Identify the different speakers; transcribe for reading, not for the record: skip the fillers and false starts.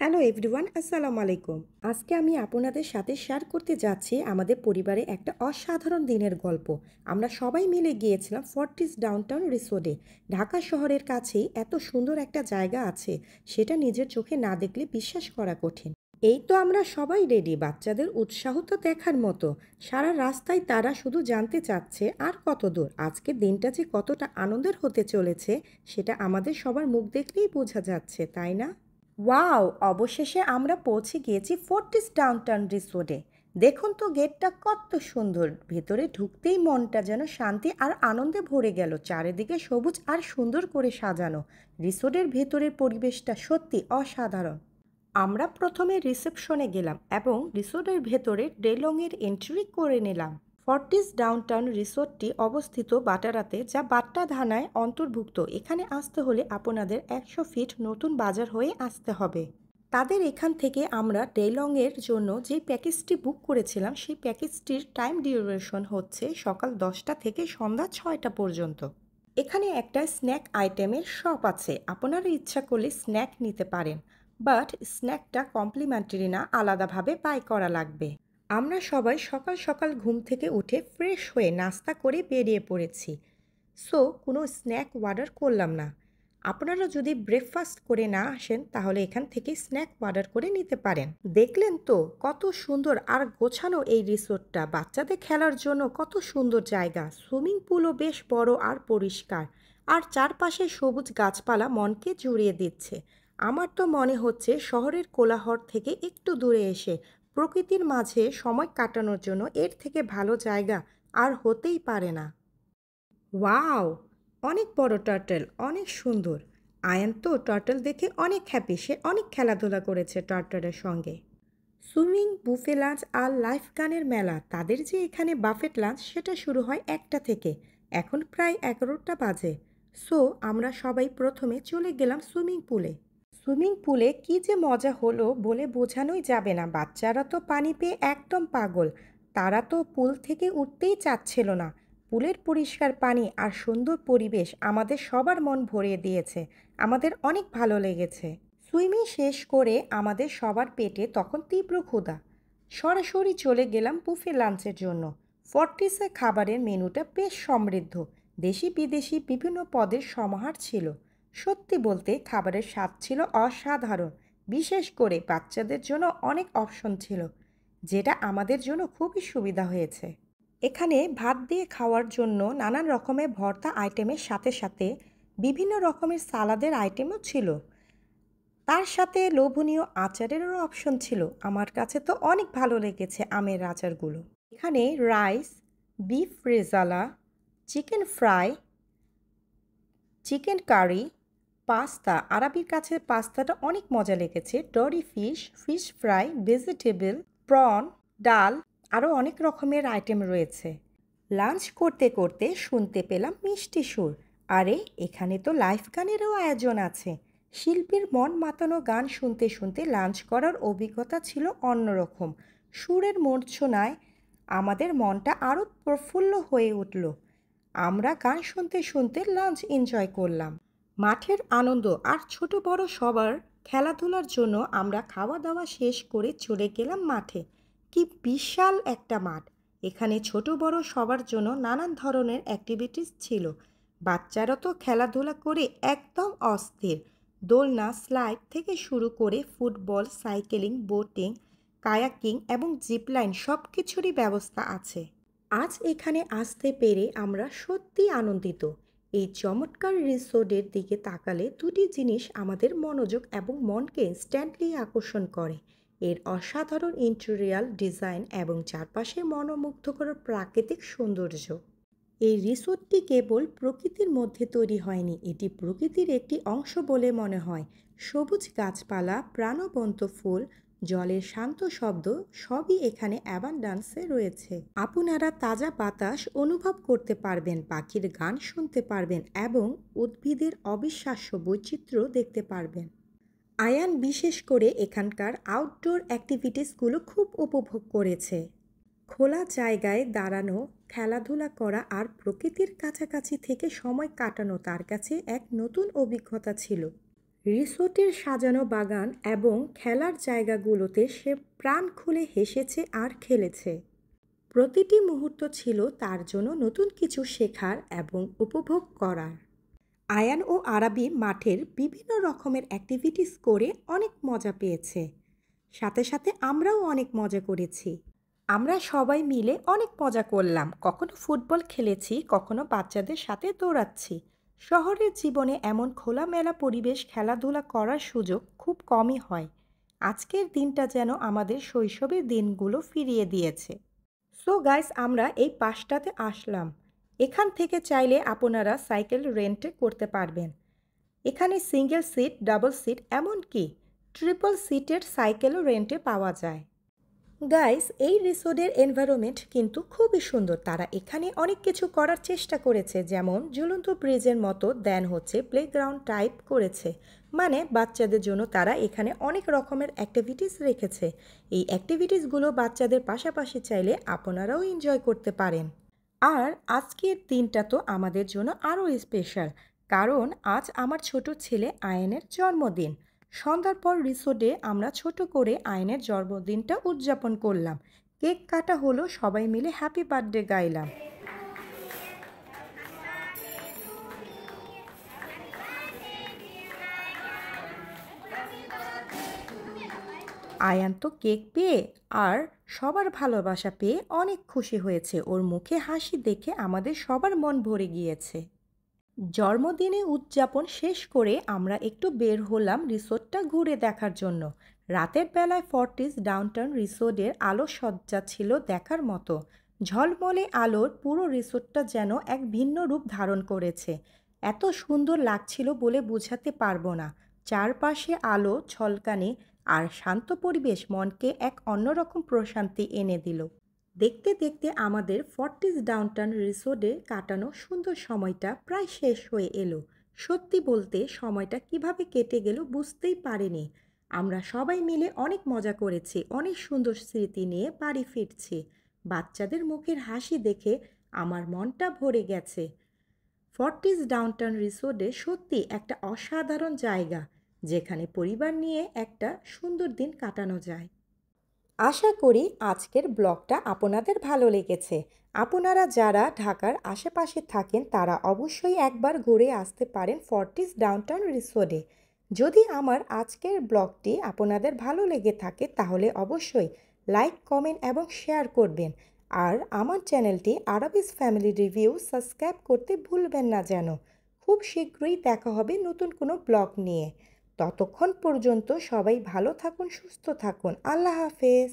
Speaker 1: Hello everyone, আসসালামু আলাইকুম। আজকে আমি আপনাদের সাথে শেয়ার করতে যাচ্ছি আমাদের পরিবারে একটা অসাধারণ দিনের গল্প। আমরা সবাই মিলে গিয়েছিলাম ফর্টিস ডাউনটাউন রিসোর্টে। ঢাকা শহরের কাছেই এত সুন্দর একটা জায়গা আছে, সেটা নিজের চোখে না দেখলে বিশ্বাস করা কঠিন। এই তো আমরা সবাই রেডি, বাচ্চাদের উৎসাহ তো দেখার মতো। সারা রাস্তায় তারা শুধু জানতে চাচ্ছে আর কত দূর। আজকের দিনটা যে কতটা আনন্দের হতে চলেছে সেটা আমাদের সবার মুখ দেখলেই বোঝা যাচ্ছে, তাই না? ওয়াও! অবশেষে আমরা পৌঁছে গিয়েছি ফোর্টিস ডাউনটাউন রিসোর্টে। দেখুন তো গেটটা কত সুন্দর! ভেতরে ঢুকতেই মনটা যেন শান্তি আর আনন্দে ভরে গেল। চারিদিকে সবুজ আর সুন্দর করে সাজানো। রিসোর্টের ভেতরের পরিবেশটা সত্যি অসাধারণ। আমরা প্রথমে রিসেপশনে গেলাম এবং রিসোর্টের ভেতরে ডেলংয়ের এন্ট্রি করে নিলাম। ফর্টিস ডাউনটাউন রিসোর্টটি অবস্থিত বাটারাতে, যা বাট্টা থানায় অন্তর্ভুক্ত। এখানে আসতে হলে আপনাদের 100 ফিট নতুন বাজার হয়ে আসতে হবে। তাদের এখান থেকে আমরা ডেলংয়ের জন্য যে প্যাকেজটি বুক করেছিলাম সেই প্যাকেজটির টাইম ডিউরেশন হচ্ছে সকাল 10টা থেকে সন্ধ্যা 6টা পর্যন্ত। এখানে একটা স্ন্যাক আইটেমের শপ আছে, আপনারা ইচ্ছা করলে স্ন্যাক নিতে পারেন, বাট স্ন্যাকটা কমপ্লিমেন্টারি না, আলাদাভাবে বাই করা লাগবে। আমরা সবাই সকাল সকাল ঘুম থেকে উঠে ফ্রেশ হয়ে নাস্তা করে বেরিয়ে পড়েছি। সো কোনো স্ন্যাক অর্ডার করলাম না। আপনারা যদি ব্রেকফাস্ট করে না আসেন তাহলে এখান থেকে স্ন্যাক অর্ডার করে নিতে পারেন। দেখলেন তো কত সুন্দর আর গোছানো এই রিসোর্টটা। বাচ্চাদের খেলার জন্য কত সুন্দর জায়গা, সুইমিং পুলও বেশ বড় আর পরিষ্কার, আর চারপাশে সবুজ গাছপালা মনকে জুড়িয়ে দিচ্ছে। আমার তো মনে হচ্ছে শহরের কোলাহল থেকে একটু দূরে এসে প্রকৃতির মাঝে সময় কাটানোর জন্য এর থেকে ভালো জায়গা আর হতেই পারে না। ওয়াও! অনেক বড় টার্টল, অনেক সুন্দর। আয়ান তো টার্টল দেখে অনেক হ্যাপি, সে অনেক খেলাধুলা করেছে টার্টলের সঙ্গে। সুইমিং, বুফে লাঞ্চ আর লাইফ গানের মেলা। তাদের যে এখানে বাফেট লাঞ্চ সেটা শুরু হয় 1টা থেকে, এখন প্রায় 11টা বাজে। সো আমরা সবাই প্রথমে চলে গেলাম সুইমিং পুলে। সুইমিং পুলে কী যে মজা হলো বলে বোঝানোই যাবে না। বাচ্চারা তো পানি পেয়ে একদম পাগল, তারা তো পুল থেকে উঠতেই চাচ্ছিল না। পুলের পরিষ্কার পানি আর সুন্দর পরিবেশ আমাদের সবার মন ভরিয়ে দিয়েছে। আমাদের অনেক ভালো লেগেছে। সুইমিং শেষ করে আমাদের সবার পেটে তখন তীব্র ক্ষুধা। সরাসরি চলে গেলাম বুফে লাঞ্চের জন্য। ফর্টিসে খাবারের মেনুটা বেশ সমৃদ্ধ, দেশি বিদেশি বিভিন্ন পদের সমাহার ছিল। সত্যি বলতে খাবারের স্বাদ ছিল অসাধারণ। বিশেষ করে বাচ্চাদের জন্য অনেক অপশন ছিল, যেটা আমাদের জন্য খুবই সুবিধা হয়েছে। এখানে ভাত দিয়ে খাওয়ার জন্য নানান রকমের ভর্তা আইটেমের সাথে সাথে বিভিন্ন রকমের সালাদের আইটেমও ছিল। তার সাথে লোভনীয় আচারেরও অপশন ছিল। আমার কাছে তো অনেক ভালো লেগেছে আমের আচারগুলো। এখানে rice, beef rezala, chicken fry, chicken curry, pasta, আরবির কাছে পাস্তাটা অনেক মজা লেগেছে, dory fish, fish fry, vegetable, prawn, ডাল, আরও অনেক রকমের আইটেম রয়েছে। লাঞ্চ করতে করতে শুনতে পেলাম মিষ্টি সুর। আরে এখানে তো লাইভ গানেরও আয়োজন আছে। শিল্পীর মন মাতানো গান শুনতে শুনতে লাঞ্চ করার অভিজ্ঞতা ছিল অন্যরকম। সুরের মূর্ছনায় আমাদের মনটা আরও প্রফুল্ল হয়ে উঠল। আমরা গান শুনতে শুনতে লাঞ্চ এনজয় করলাম। মাঠের আনন্দ আর ছোট বড় সবার খেলাধুলার জন্য আমরা খাওয়া দাওয়া শেষ করে চলে গেলাম মাঠে। কি বিশাল একটা মাঠ! এখানে ছোট বড় সবার জন্য নানান ধরনের অ্যাক্টিভিটিস ছিল। বাচ্চারা তো খেলাধুলা করে একদম অস্থির। দোলনা, স্লাইড থেকে শুরু করে ফুটবল, সাইকেলিং, বোটিং, কায়াকিং এবং জিপলাইন সব কিছুরই ব্যবস্থা আছে। আজ এখানে আসতে পেরে আমরা সত্যি আনন্দিত। এই চমৎকার রিসোর্টের দিকে তাকালে দুটি জিনিস আমাদের মনোযোগ এবং মনকে ইনস্ট্যান্টলি আকর্ষণ করে: এর অসাধারণ ইন্টেরিয়ার ডিজাইন এবং চারপাশে মনোমুগ্ধকর প্রাকৃতিক সৌন্দর্য। এই রিসোর্টটি কেবল প্রকৃতির মধ্যে তৈরি হয়নি, এটি প্রকৃতির একটি অংশ বলে মনে হয়। সবুজ গাছপালা, প্রাণবন্ত ফুল, জলের শান্ত শব্দ সবই এখানে অ্যাবান্ডান্সে রয়েছে। আপনারা তাজা বাতাস অনুভব করতে পারবেন, পাখির গান শুনতে পারবেন এবং উদ্ভিদের অবিশ্বাস্য বৈচিত্র্য দেখতে পারবেন। আয়ান বিশেষ করে এখানকার আউটডোর অ্যাক্টিভিটিসগুলো খুব উপভোগ করেছে। খোলা জায়গায় দাঁড়ানো, খেলাধুলা করা আর প্রকৃতির কাছাকাছি থেকে সময় কাটানো তার কাছে এক নতুন অভিজ্ঞতা ছিল। রিসোর্টের সাজানো বাগান এবং খেলার জায়গাগুলোতে সে প্রাণ খুলে হেসেছে আর খেলেছে। প্রতিটি মুহূর্ত ছিল তার জন্য নতুন কিছু শেখার এবং উপভোগ করার। আয়ান ও আরাবি মাঠের বিভিন্ন রকমের অ্যাক্টিভিটিস করে অনেক মজা পেয়েছে। সাথে সাথে আমরাও অনেক মজা করেছি। আমরা সবাই মিলে অনেক মজা করলাম, কখনো ফুটবল খেলেছি, কখনো বাচ্চাদের সাথে দৌড়াচ্ছি। শহরের জীবনে এমন খোলামেলা পরিবেশ খেলাধুলা করার সুযোগ খুব কমই হয়। আজকের দিনটা যেন আমাদের শৈশবের দিনগুলো ফিরিয়ে দিয়েছে। সো গাইস, আমরা এই পাশটাতে আসলাম। এখান থেকে চাইলে আপনারা সাইকেল রেন্টে করতে পারবেন। এখানে সিঙ্গেল সিট, ডাবল সিট, এমনকি ট্রিপল সিটের সাইকেলও রেন্টে পাওয়া যায়। গাইস, এই রিসোর্টের এনভায়রনমেন্ট কিন্তু খুবই সুন্দর। তারা এখানে অনেক কিছু করার চেষ্টা করেছে, যেমন ঝুলন্ত ব্রিজের মতো দেন হচ্ছে প্লেগ্রাউন্ড টাইপ করেছে। মানে বাচ্চাদের জন্য তারা এখানে অনেক রকমের অ্যাক্টিভিটিস রেখেছে। এই অ্যাক্টিভিটিসগুলো বাচ্চাদের পাশাপাশি চাইলে আপনারাও এনজয় করতে পারেন। আর আজকের দিনটা তো আমাদের জন্য আরও স্পেশাল, কারণ আজ আমার ছোট ছেলে আয়নের জন্মদিন। সন্ধ্যার পর রিসোর্টে আমরা ছোট করে আয়নের জন্মদিনটা উদযাপন করলাম। কেক কাটা হলো, সবাই মিলে হ্যাপি বার্থডে গাইলাম। আয়ান তো কেক পেয়ে আর সবার ভালোবাসা পেয়ে অনেক খুশি হয়েছে। ওর মুখে হাসি দেখে আমাদের সবার মন ভরে গিয়েছে। জন্মদিনে উদযাপন শেষ করে আমরা একটু বের হলাম রিসোর্টটা ঘুরে দেখার জন্য। রাতের বেলায় ফর্টিস ডাউনটাউন রিসোর্টের আলোকসজ্জা ছিল দেখার মতো। ঝলমলে আলোর পুরো রিসোর্টটা যেন এক ভিন্ন রূপ ধারণ করেছে। এত সুন্দর লাগছিল বলে বোঝাতে পারবো না। চারপাশে আলো ঝলকানি আর শান্ত পরিবেশ মনকে এক অন্যরকম প্রশান্তি এনে দিল। দেখতে দেখতে আমাদের ফর্টিস ডাউনটাউন রিসোর্টে কাটানো সুন্দর সময়টা প্রায় শেষ হয়ে এলো। সত্যি বলতে সময়টা কিভাবে কেটে গেল বুঝতেই পারিনি। আমরা সবাই মিলে অনেক মজা করেছি, অনেক সুন্দর স্মৃতি নিয়ে বাড়ি ফিরছি। বাচ্চাদের মুখের হাসি দেখে আমার মনটা ভরে গেছে। ফর্টিস ডাউনটাউন রিসোর্টে সত্যি একটা অসাধারণ জায়গা, যেখানে পরিবার নিয়ে একটা সুন্দর দিন কাটানো যায়। আশা করি আজকের ব্লগটা আপনাদের ভালো লেগেছে। আপনারা যারা ঢাকার আশেপাশে থাকেন তারা অবশ্যই একবার ঘুরে আসতে পারেন ফর্টিস ডাউনটাউন রিসোর্টে। যদি আমার আজকের ব্লগটি আপনাদের ভালো লেগে থাকে তাহলে অবশ্যই লাইক, কমেন্ট এবং শেয়ার করবেন। আর আমার চ্যানেলটি আরাবিস ফ্যামিলি রিভিউ সাবস্ক্রাইব করতে ভুলবেন না যেন। খুব শীঘ্রই দেখা হবে নতুন কোনো ব্লগ নিয়ে। ততক্ষণ পর্যন্ত সবাই ভালো থাকুন, সুস্থ থাকুন। আল্লাহ হাফেজ।